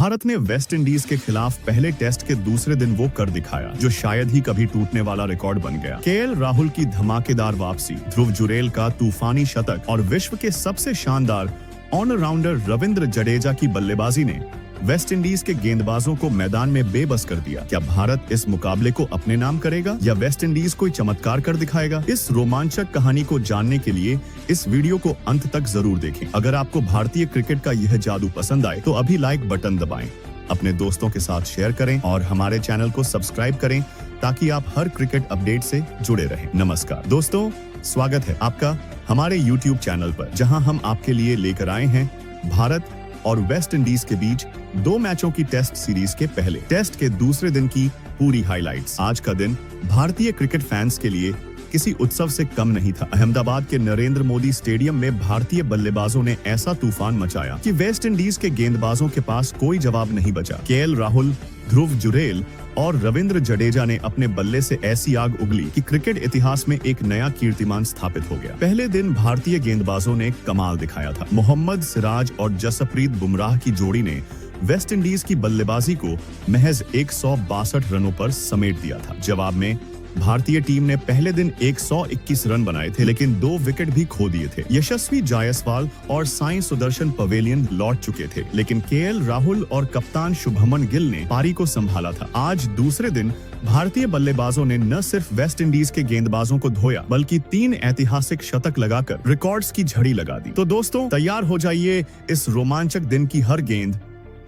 भारत ने West Indies के खिलाफ पहले टेस्ट के दूसरे दिन वो कर दिखाया जो शायद ही कभी टूटने वाला रिकॉर्ड बन गया। केएल राहुल की धमाकेदार वापसी, ध्रुव जुरेल का तूफानी शतक और विश्व के सबसे शानदार ऑलराउंडर रविंद्र जडेजा की बल्लेबाजी ने वेस्ट इंडीज के गेंदबाजों को मैदान में बेबस कर दिया। क्या भारत इस मुकाबले को अपने नाम करेगा या वेस्ट इंडीज कोई चमत्कार कर दिखाएगा? इस रोमांचक कहानी को जानने के लिए इस वीडियो को अंत तक जरूर देखें। अगर आपको भारतीय क्रिकेट का यह जादू पसंद आए तो अभी लाइक बटन दबाएं, अपने दोस्तों के साथ शेयर करें और हमारे चैनल को सब्सक्राइब करें ताकि आप हर क्रिकेट अपडेट से जुड़े रहें। नमस्कार दोस्तों, स्वागत है आपका हमारे YouTube चैनल पर, जहां हम आपके लिए लेकर आए हैं भारत और वेस्ट इंडीज के बीच 2 मैचों की टेस्ट सीरीज के पहले टेस्ट के दूसरे दिन की पूरी हाइलाइट्स। आज का दिन भारतीय क्रिकेट फैंस के लिए किसी उत्सव से कम नहीं था। अहमदाबाद के नरेंद्र मोदी स्टेडियम में भारतीय बल्लेबाजों ने ऐसा तूफान मचाया कि वेस्ट इंडीज के गेंदबाजों के पास कोई जवाब नहीं बचा। केएल राहुल, ध्रुव जुरेल और रविंद्र जडेजा ने अपने बल्ले से ऐसी आग उगली कि क्रिकेट इतिहास में एक नया कीर्तिमान स्थापित हो गया। पहले दिन भारतीय गेंदबाजों ने कमाल दिखाया था। मोहम्मद सिराज और जसप्रीत बुमराह की जोड़ी ने वेस्ट इंडीज की बल्लेबाजी को महज 162 रनों पर समेट दिया था। जवाब में भारतीय टीम ने पहले दिन 121 रन बनाए थे, लेकिन 2 विकेट भी खो दिए थे। यशस्वी जायसवाल और साई सुदर्शन पवेलियन लौट चुके थे, लेकिन केएल राहुल और कप्तान शुभमन गिल ने पारी को संभाला था। आज दूसरे दिन भारतीय बल्लेबाजों ने न सिर्फ वेस्ट इंडीज के गेंदबाजों को धोया, बल्कि 3 ऐतिहासिक शतक लगाकर रिकॉर्ड्स की झड़ी लगा दी। तो दोस्तों, तैयार हो जाइए इस रोमांचक दिन की हर गेंद,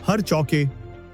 हर चौके,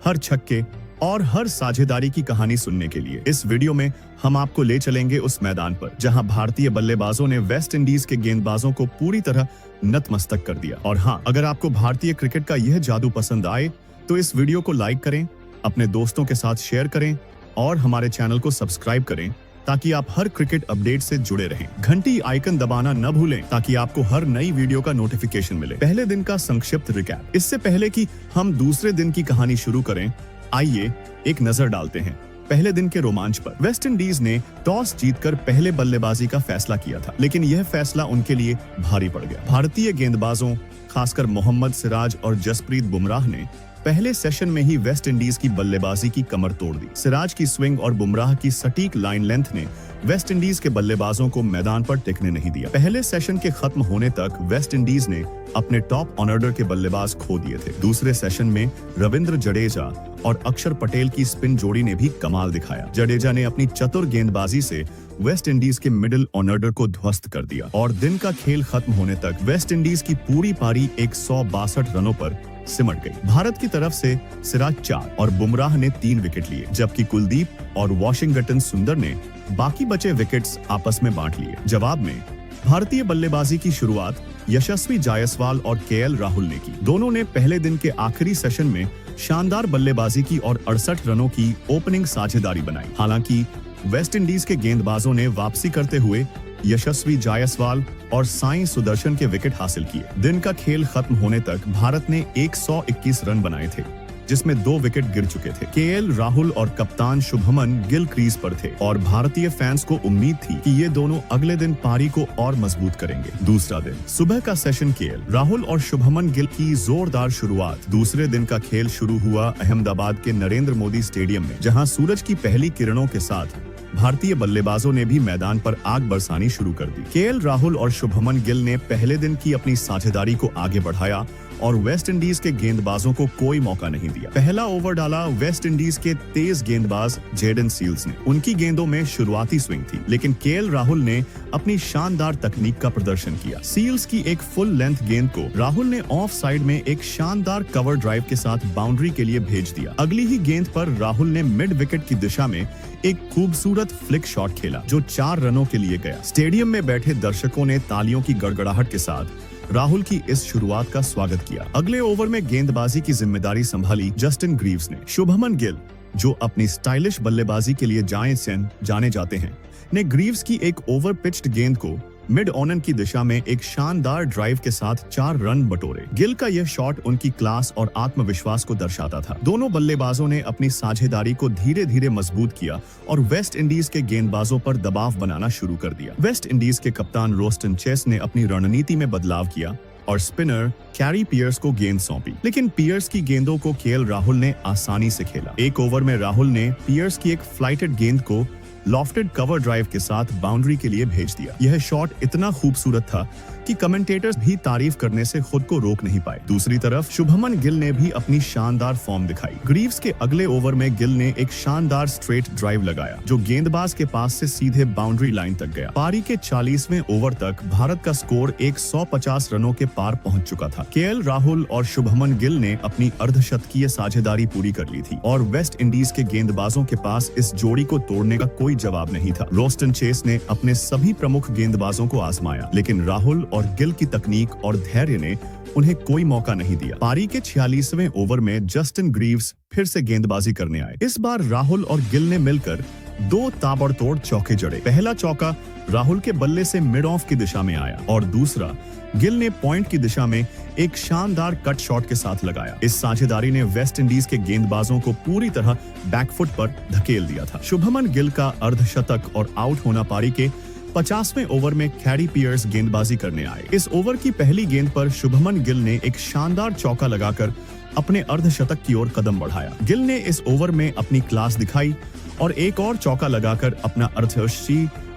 हर छक्के और हर साझेदारी की कहानी सुनने के लिए। इस वीडियो में हम आपको ले चलेंगे उस मैदान पर जहां भारतीय बल्लेबाजों ने वेस्ट इंडीज के गेंदबाजों को पूरी तरह नतमस्तक कर दिया। और हाँ, अगर आपको भारतीय क्रिकेट का यह जादू पसंद आए तो इस वीडियो को लाइक करें, अपने दोस्तों के साथ शेयर करें और हमारे चैनल को सब्सक्राइब करें ताकि आप हर क्रिकेट अपडेट से जुड़े रहें। घंटी आइकन दबाना न भूलें ताकि आपको हर नई वीडियो का नोटिफिकेशन मिले। पहले दिन का संक्षिप्त रिकैप। इससे पहले कि हम दूसरे दिन की कहानी शुरू करें, आइए एक नजर डालते हैं पहले दिन के रोमांच पर। वेस्ट इंडीज ने टॉस जीतकर पहले बल्लेबाजी का फैसला किया था, लेकिन यह फैसला उनके लिए भारी पड़ गया। भारतीय गेंदबाजों, खासकर मोहम्मद सिराज और जसप्रीत बुमराह ने पहले सेशन में ही वेस्ट इंडीज की बल्लेबाजी की कमर तोड़ दी। सिराज की स्विंग और बुमराह की सटीक लाइन लेंथ ने वेस्ट इंडीज के बल्लेबाजों को मैदान पर टिकने नहीं दिया। पहले सेशन के खत्म होने तक वेस्ट इंडीज ने अपने टॉप ऑर्डर के बल्लेबाज खो दिए थे। दूसरे सेशन में रविंद्र जडेजा और अक्षर पटेल की स्पिन जोड़ी ने भी कमाल दिखाया। जडेजा ने अपनी चतुर गेंदबाजी से वेस्ट इंडीज के मिडिल ऑर्डर को ध्वस्त कर दिया और दिन का खेल खत्म होने तक वेस्ट इंडीज की पूरी पारी 162 रनों पर सिमट गई। भारत की तरफ से सिराज 4 और बुमराह ने 3 विकेट लिए, जबकि कुलदीप और वॉशिंगटन सुंदर ने बाकी बचे विकेट्स आपस में बांट लिए। जवाब में भारतीय बल्लेबाजी की शुरुआत यशस्वी जायसवाल और केएल राहुल ने की। दोनों ने पहले दिन के आखिरी सेशन में शानदार बल्लेबाजी की और 68 रनों की ओपनिंग साझेदारी बनाई। हालांकि वेस्ट इंडीज के गेंदबाजों ने वापसी करते हुए यशस्वी जायसवाल और साई सुदर्शन के विकेट हासिल किए। दिन का खेल खत्म होने तक भारत ने 121 रन बनाए थे, जिसमें 2 विकेट गिर चुके थे। केएल राहुल और कप्तान शुभमन गिल क्रीज पर थे और भारतीय फैंस को उम्मीद थी कि ये दोनों अगले दिन पारी को और मजबूत करेंगे। दूसरा दिन सुबह का सेशन। केएल राहुल और शुभमन गिल की जोरदार शुरुआत। दूसरे दिन का खेल शुरू हुआ अहमदाबाद के नरेंद्र मोदी स्टेडियम में, जहां सूरज की पहली किरणों के साथ भारतीय बल्लेबाजों ने भी मैदान पर आग बरसानी शुरू कर दी। केएल राहुल और शुभमन गिल ने पहले दिन की अपनी साझेदारी को आगे बढ़ाया और वेस्ट इंडीज के गेंदबाजों को कोई मौका नहीं दिया। पहला ओवर डाला वेस्ट इंडीज के तेज गेंदबाज जेडन सील्स ने। उनकी गेंदों में शुरुआती स्विंग थी, लेकिन केएल राहुल ने अपनी शानदार तकनीक का प्रदर्शन किया। सील्स की एक फुल लेंथ गेंद को राहुल ने ऑफ साइड में एक शानदार कवर ड्राइव के साथ बाउंड्री के लिए भेज दिया। अगली ही गेंद पर राहुल ने मिड विकेट की दिशा में एक खूबसूरत फ्लिक शॉट खेला जो 4 रनों के लिए गया। स्टेडियम में बैठे दर्शकों ने तालियों की गड़गड़ाहट के साथ राहुल की इस शुरुआत का स्वागत किया। अगले ओवर में गेंदबाजी की जिम्मेदारी संभाली जस्टिन ग्रीव्स ने। शुभमन गिल, जो अपनी स्टाइलिश बल्लेबाजी के लिए जाने जाते हैं, ने ग्रीव्स की एक ओवर पिच्ड गेंद को मिड ऑन की दिशा में एक शानदार ड्राइव के साथ 4 रन बटोरे। गिल का यह शॉट उनकी क्लास और आत्मविश्वास को दर्शाता था। दोनों बल्लेबाजों ने अपनी साझेदारी को धीरे धीरे मजबूत किया और वेस्ट इंडीज के गेंदबाजों पर दबाव बनाना शुरू कर दिया। वेस्ट इंडीज के कप्तान रोस्टन चेस ने अपनी रणनीति में बदलाव किया और स्पिनर कैरी पियर्स को गेंद सौंपी, लेकिन पियर्स की गेंदों को केएल राहुल ने आसानी से खेला। एक ओवर में राहुल ने पियर्स की एक फ्लाइटेड गेंद को लॉफ्टेड कवर ड्राइव के साथ बाउंड्री के लिए भेज दिया। यह शॉट इतना खूबसूरत था कि कमेंटेटर्स भी तारीफ करने से खुद को रोक नहीं पाए। दूसरी तरफ शुभमन गिल ने भी अपनी शानदार फॉर्म दिखाई। ग्रीव्स के अगले ओवर में गिल ने एक शानदार स्ट्रेट ड्राइव लगाया जो गेंदबाज के पास से सीधे बाउंड्री लाइन तक गया। पारी के 40वें ओवर तक भारत का स्कोर 150 रनों के पार पहुंच चुका था। केएल राहुल और शुभमन गिल ने अपनी अर्धशतकीय साझेदारी पूरी कर ली थी और वेस्ट इंडीज के गेंदबाजों के पास इस जोड़ी को तोड़ने का कोई जवाब नहीं था। रोस्टन चेस ने अपने सभी प्रमुख गेंदबाजों को आजमाया, लेकिन राहुल और गिल की तकनीक और धैर्य ने उन्हें कोई मौका नहीं दिया। पारी के 46वें ओवर में जस्टिन ग्रीव्स फिर से गेंदबाजी करने आए। इस बार राहुल और गिल ने मिलकर 2 ताबड़तोड़ चौके जड़े। पहला चौका राहुल के बल्ले से मिड ऑफ की दिशा में आया और दूसरा गिल ने पॉइंट की दिशा में एक शानदार कट शॉट के साथ लगाया। इस साझेदारी ने वेस्ट इंडीज के गेंदबाजों को पूरी तरह बैकफुट पर धकेल दिया था। शुभमन गिल का अर्धशतक और आउट होना पारी के 50वें ओवर में कैरी पियर्स गेंदबाजी करने आए। इस ओवर की पहली गेंद पर शुभमन गिल ने एक शानदार चौका लगाकर अपने अर्धशतक की ओर कदम बढ़ाया। गिल ने इस ओवर में अपनी क्लास दिखाई और एक और चौका लगाकर अपना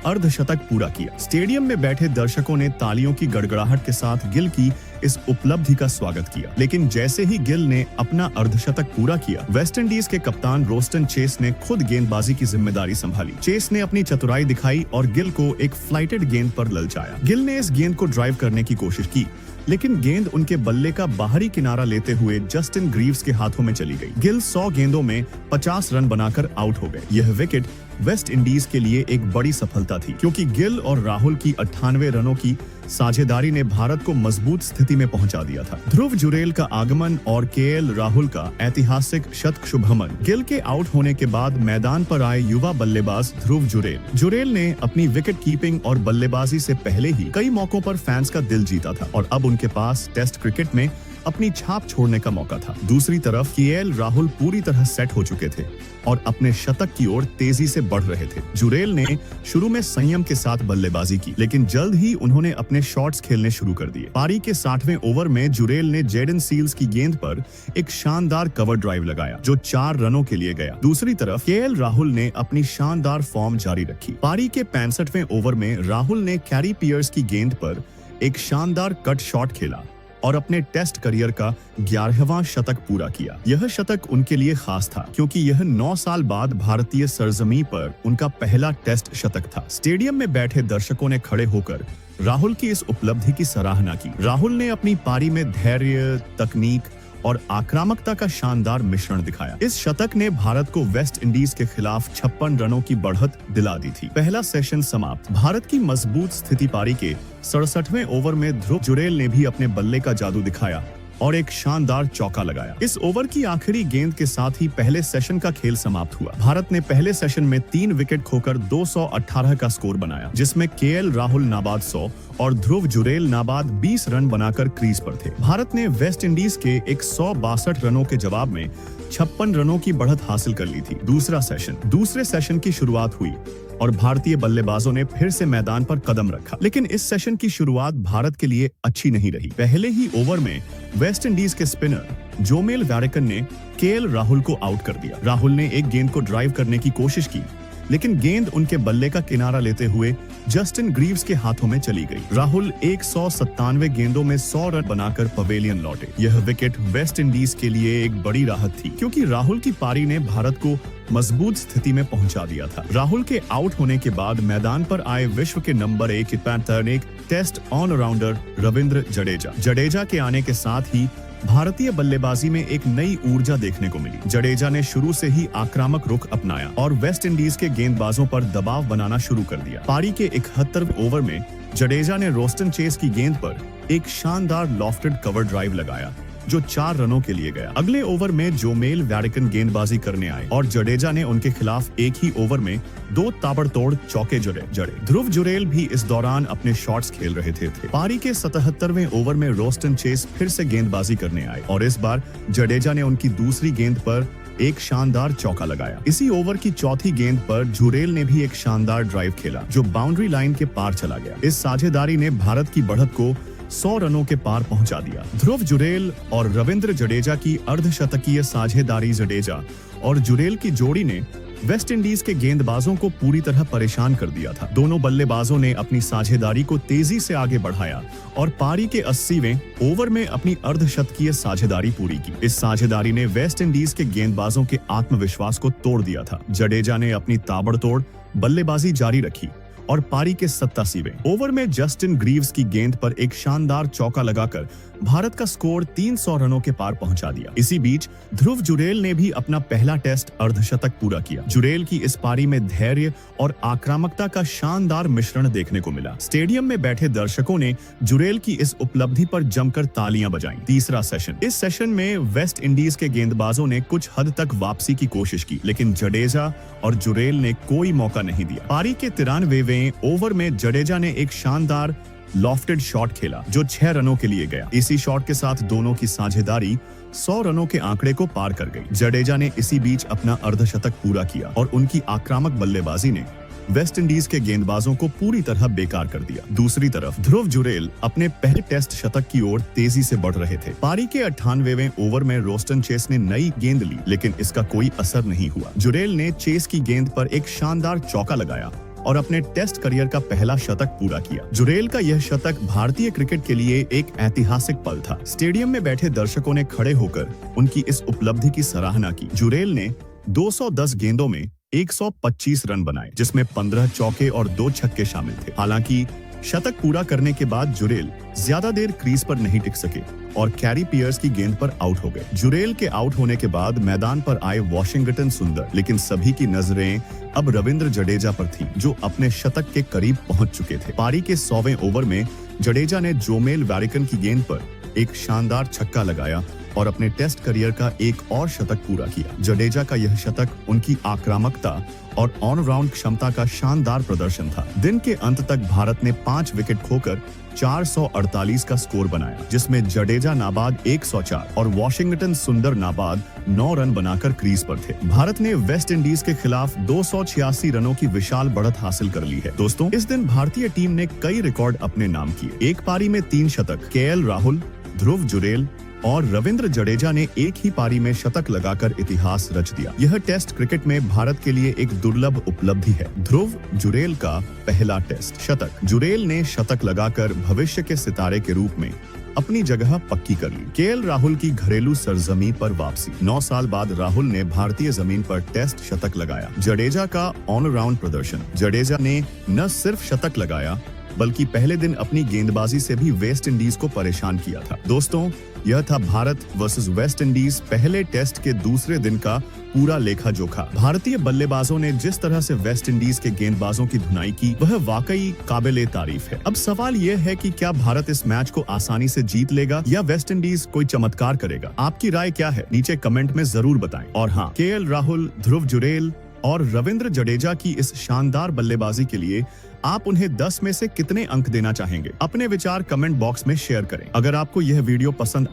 अर्धशतक पूरा किया। स्टेडियम में बैठे दर्शकों ने तालियों की गड़गड़ाहट के साथ गिल की इस उपलब्धि का स्वागत किया, लेकिन जैसे ही गिल ने अपना अर्धशतक पूरा किया, वेस्ट इंडीज के कप्तान रोस्टन चेस ने खुद गेंदबाजी की जिम्मेदारी संभाली। चेस ने अपनी चतुराई दिखाई और गिल को एक फ्लाइटेड गेंद पर ललचाया। गिल ने इस गेंद को ड्राइव करने की कोशिश की, लेकिन गेंद उनके बल्ले का बाहरी किनारा लेते हुए जस्टिन ग्रीव्स के हाथों में चली गई। गिल 100 गेंदों में 50 रन बनाकर आउट हो गए। यह विकेट वेस्ट इंडीज के लिए एक बड़ी सफलता थी, क्योंकि गिल और राहुल की 98 रनों की साझेदारी ने भारत को मजबूत स्थिति में पहुंचा दिया था। ध्रुव जुरेल का आगमन और केएल राहुल का ऐतिहासिक शतक। शुभमन गिल के आउट होने के बाद मैदान पर आए युवा बल्लेबाज ध्रुव जुरेल ने अपनी विकेट कीपिंग और बल्लेबाजी से पहले ही कई मौकों पर फैंस का दिल जीता था और अब उनके पास टेस्ट क्रिकेट में अपनी छाप छोड़ने का मौका था। दूसरी तरफ केएल राहुल पूरी तरह सेट हो चुके थे और अपने शतक की ओर तेजी से बढ़ रहे थे। जुरेल ने शुरू में संयम के साथ बल्लेबाजी की, लेकिन जल्द ही उन्होंने अपने शॉट्स खेलने शुरू कर दिए। पारी के 60वें ओवर में जुरेल ने जेडन सील्स की गेंद पर एक शानदार कवर ड्राइव लगाया जो 4 रनों के लिए गया। दूसरी तरफ केएल राहुल ने अपनी शानदार फॉर्म जारी रखी। पारी के 65वें ओवर में राहुल ने कैरी पियर्स की गेंद पर एक शानदार कट शॉट खेला और अपने टेस्ट करियर का 11वां शतक पूरा किया। यह शतक उनके लिए खास था, क्योंकि यह 9 साल बाद भारतीय सरजमी पर उनका पहला टेस्ट शतक था। स्टेडियम में बैठे दर्शकों ने खड़े होकर राहुल की इस उपलब्धि की सराहना की। राहुल ने अपनी पारी में धैर्य, तकनीक और आक्रामकता का शानदार मिश्रण दिखाया। इस शतक ने भारत को वेस्ट इंडीज के खिलाफ 56 रनों की बढ़त दिला दी थी। पहला सेशन समाप्त। भारत की मजबूत स्थिति। पारी के 67वें ओवर में ध्रुव जुरेल ने भी अपने बल्ले का जादू दिखाया और एक शानदार चौका लगाया। इस ओवर की आखिरी गेंद के साथ ही पहले सेशन का खेल समाप्त हुआ। भारत ने पहले सेशन में 3 विकेट खोकर 218 का स्कोर बनाया, जिसमें केएल राहुल नाबाद 100 और ध्रुव जुरेल नाबाद 20 रन बनाकर क्रीज पर थे। भारत ने वेस्ट इंडीज के 162 रनों के जवाब में 56 रनों की बढ़त हासिल कर ली थी। दूसरे सेशन की शुरुआत हुई और भारतीय बल्लेबाजों ने फिर से मैदान पर कदम रखा, लेकिन इस सेशन की शुरुआत भारत के लिए अच्छी नहीं रही। पहले ही ओवर में वेस्ट इंडीज के स्पिनर जोमेल वैरिकन ने केएल राहुल को आउट कर दिया। राहुल ने एक गेंद को ड्राइव करने की कोशिश की, लेकिन गेंद उनके बल्ले का किनारा लेते हुए जस्टिन ग्रीव्स के हाथों में चली गई। राहुल 197 गेंदों में 100 रन बनाकर पवेलियन लौटे। यह विकेट वेस्ट इंडीज के लिए एक बड़ी राहत थी, क्योंकि राहुल की पारी ने भारत को मजबूत स्थिति में पहुंचा दिया था। राहुल के आउट होने के बाद मैदान पर आए विश्व के नंबर 1 पैंथर्निक टेस्ट ऑलराउंडर रविंद्र जडेजा के आने के साथ ही भारतीय बल्लेबाजी में एक नई ऊर्जा देखने को मिली। जडेजा ने शुरू से ही आक्रामक रुख अपनाया और वेस्ट इंडीज के गेंदबाजों पर दबाव बनाना शुरू कर दिया। पारी के 71वें ओवर में जडेजा ने रोस्टन चेस की गेंद पर एक शानदार लॉफ्टेड कवर ड्राइव लगाया जो 4 रनों के लिए गया। अगले ओवर में जोमेल वैरिकन गेंदबाजी करने आए और जडेजा ने उनके खिलाफ एक ही ओवर में 2 ताबड़तोड़ चौके जड़े। ध्रुव जुरेल भी इस दौरान अपने शॉट्स खेल रहे थे। पारी के 77वें ओवर में रोस्टन चेस फिर से गेंदबाजी करने आए और इस बार जडेजा ने उनकी दूसरी गेंद पर एक शानदार चौका लगाया। इसी ओवर की चौथी गेंद पर जुरेल ने भी एक शानदार ड्राइव खेला जो बाउंड्री लाइन के पार चला गया। इस साझेदारी ने भारत की बढ़त को 100 रनों के पार पहुंचा दिया। ध्रुव जुरेल और रविंद्र जडेजा की अर्धशतकीय साझेदारी जडेजा और जुरेल की जोड़ी ने वेस्ट इंडीज के गेंदबाजों को पूरी तरह परेशान कर दिया था। दोनों बल्लेबाजों ने अपनी साझेदारी को तेजी से आगे बढ़ाया और पारी के 80वें ओवर में अपनी अर्धशतकीय साझेदारी पूरी की। इस साझेदारी ने वेस्ट इंडीज के गेंदबाजों के आत्मविश्वास को तोड़ दिया था। जडेजा ने अपनी ताबड़तोड़ बल्लेबाजी जारी रखी और पारी के 87वें ओवर में जस्टिन ग्रीव्स की गेंद पर एक शानदार चौका लगाकर भारत का स्कोर 300 रनों के पार पहुंचा दिया। इसी बीच ध्रुव जुरेल ने भी अपना पहला टेस्ट अर्धशतक पूरा किया। जुरेल की इस पारी में धैर्य और आक्रामकता का शानदार मिश्रण देखने को मिला। स्टेडियम में बैठे दर्शकों ने जुरेल की इस उपलब्धि पर जमकर तालियां बजाईं। तीसरा सेशन। इस सेशन में वेस्ट इंडीज के गेंदबाजों ने कुछ हद तक वापसी की कोशिश की, लेकिन जडेजा और जुरेल ने कोई मौका नहीं दिया। पारी के 93वें ओवर में जडेजा ने एक शानदार लॉफ्टेड शॉट खेला जो 6 रनों के लिए गया। इसी शॉट के साथ दोनों की साझेदारी 100 रनों के आंकड़े को पार कर गई। जडेजा ने इसी बीच अपना अर्धशतक पूरा किया और उनकी आक्रामक बल्लेबाजी ने वेस्ट इंडीज के गेंदबाजों को पूरी तरह बेकार कर दिया। दूसरी तरफ ध्रुव जुरेल अपने पहले टेस्ट शतक की ओर तेजी से बढ़ रहे थे। पारी के 98वें ओवर में रोस्टन चेस ने नई गेंद ली, लेकिन इसका कोई असर नहीं हुआ। जुरेल ने चेस की गेंद पर एक शानदार चौका लगाया और अपने टेस्ट करियर का पहला शतक पूरा किया। जुरेल का यह शतक भारतीय क्रिकेट के लिए एक ऐतिहासिक पल था। स्टेडियम में बैठे दर्शकों ने खड़े होकर उनकी इस उपलब्धि की सराहना की। जुरेल ने 210 गेंदों में 125 रन बनाए, जिसमें 15 चौके और 2 छक्के शामिल थे। हालांकि शतक पूरा करने के बाद जुरेल ज्यादा देर क्रीज पर नहीं टिक सके और कैरी पियर्स की गेंद पर आउट हो गए। जुरेल के आउट होने के बाद मैदान पर आए वॉशिंगटन सुंदर, लेकिन सभी की नजरें अब रविंद्र जडेजा पर थी, जो अपने शतक के करीब पहुंच चुके थे। पारी के 100वें ओवर में जडेजा ने जोमेल वैरिकन की गेंद पर एक शानदार छक्का लगाया और अपने टेस्ट करियर का एक और शतक पूरा किया। जडेजा का यह शतक उनकी आक्रामकता और ऑलराउंड क्षमता का शानदार प्रदर्शन था। दिन के अंत तक भारत ने 5 विकेट खोकर 448 का स्कोर बनाया, जिसमें जडेजा नाबाद 104 और वॉशिंगटन सुंदर नाबाद 9 रन बनाकर क्रीज पर थे। भारत ने वेस्ट इंडीज के खिलाफ 286 रनों की विशाल बढ़त हासिल कर ली है। दोस्तों, इस दिन भारतीय टीम ने कई रिकॉर्ड अपने नाम किए। एक पारी में 3 शतक केएल राहुल, ध्रुव जुरेल और रविंद्र जडेजा ने एक ही पारी में शतक लगाकर इतिहास रच दिया। यह टेस्ट क्रिकेट में भारत के लिए एक दुर्लभ उपलब्धि है। ध्रुव जुरेल का पहला टेस्ट शतक। जुरेल ने शतक लगाकर भविष्य के सितारे के रूप में अपनी जगह पक्की कर ली। केएल राहुल की घरेलू सरजमी पर वापसी। 9 साल बाद राहुल ने भारतीय जमीन पर टेस्ट शतक लगाया। जडेजा का ऑलराउंड प्रदर्शन। जडेजा ने न सिर्फ शतक लगाया, बल्कि पहले दिन अपनी गेंदबाजी से भी वेस्ट इंडीज को परेशान किया था। दोस्तों, यह था भारत वर्सेस वेस्ट इंडीज पहले टेस्ट के दूसरे दिन का पूरा लेखा जोखा। भारतीय बल्लेबाजों ने जिस तरह से वेस्ट इंडीज के गेंदबाजों की धुनाई की, वह वाकई काबिले तारीफ है। अब सवाल यह है कि क्या भारत इस मैच को आसानी से जीत लेगा या वेस्ट इंडीज कोई चमत्कार करेगा? आपकी राय क्या है? नीचे कमेंट में जरूर बताएं। और हाँ, केएल राहुल, ध्रुव जुरेल और रविंद्र जडेजा की इस शानदार बल्लेबाजी के लिए आप उन्हें 10 में से कितने अंक देना चाहेंगे? अपने विचार कमेंट बॉक्स में शेयर करें। अगर आपको यह वीडियो पसंद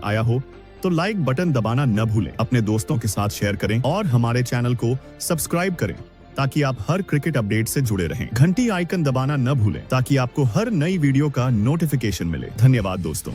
आया हो तो लाइक बटन दबाना न भूलें। अपने दोस्तों के साथ शेयर करें और हमारे चैनल को सब्सक्राइब करें ताकि आप हर क्रिकेट अपडेट से जुड़े रहें। घंटी आइकन दबाना न भूलें ताकि आपको हर नई वीडियो का नोटिफिकेशन मिले। धन्यवाद दोस्तों।